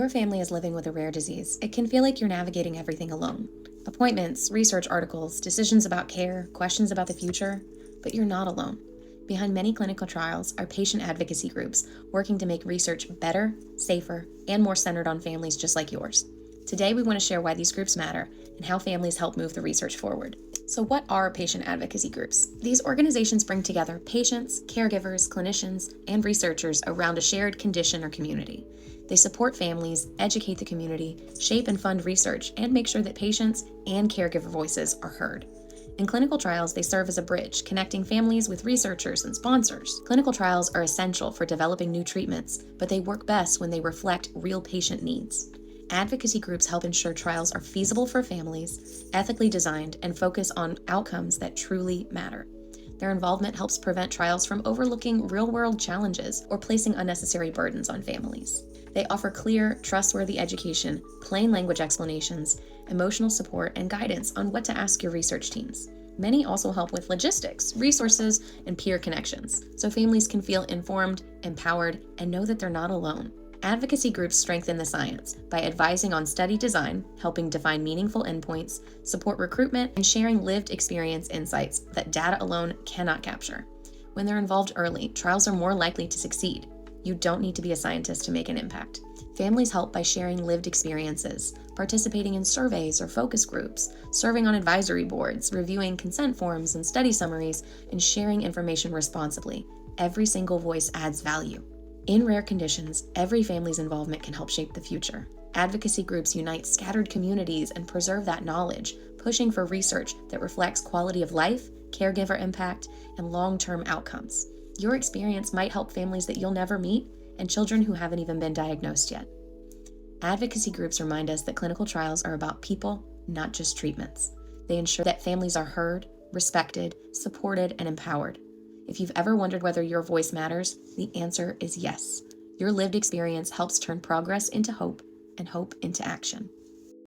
your family is living with a rare disease, it can feel like you're navigating everything alone. Appointments, research articles, decisions about care, questions about the future, but you're not alone. Behind many clinical trials are patient advocacy groups working to make research better, safer, and more centered on families just like yours. Today, we want to share why these groups matter and how families help move the research forward. So what are patient advocacy groups? These organizations bring together patients, caregivers, clinicians, and researchers around a shared condition or community. They support families, educate the community, shape and fund research, and make sure that patients and caregiver voices are heard. In clinical trials, they serve as a bridge, connecting families with researchers and sponsors. Clinical trials are essential for developing new treatments, but they work best when they reflect real patient needs. Advocacy groups help ensure trials are feasible for families, ethically designed, and focus on outcomes that truly matter. Their involvement helps prevent trials from overlooking real-world challenges or placing unnecessary burdens on families. They offer clear, trustworthy education, plain language explanations, emotional support, and guidance on what to ask your research teams. Many also help with logistics, resources, and peer connections, so families can feel informed, empowered, and know that they're not alone. Advocacy groups strengthen the science by advising on study design, helping define meaningful endpoints, support recruitment, and sharing lived experience insights that data alone cannot capture. When they're involved early, trials are more likely to succeed. You don't need to be a scientist to make an impact. Families help by sharing lived experiences, participating in surveys or focus groups, serving on advisory boards, reviewing consent forms and study summaries, and sharing information responsibly. Every single voice adds value. In rare conditions, every family's involvement can help shape the future. Advocacy groups unite scattered communities and preserve that knowledge, pushing for research that reflects quality of life, caregiver impact, and long-term outcomes. Your experience might help families that you'll never meet and children who haven't even been diagnosed yet. Advocacy groups remind us that clinical trials are about people, not just treatments. They ensure that families are heard, respected, supported, and empowered. If you've ever wondered whether your voice matters, the answer is yes. Your lived experience helps turn progress into hope and hope into action.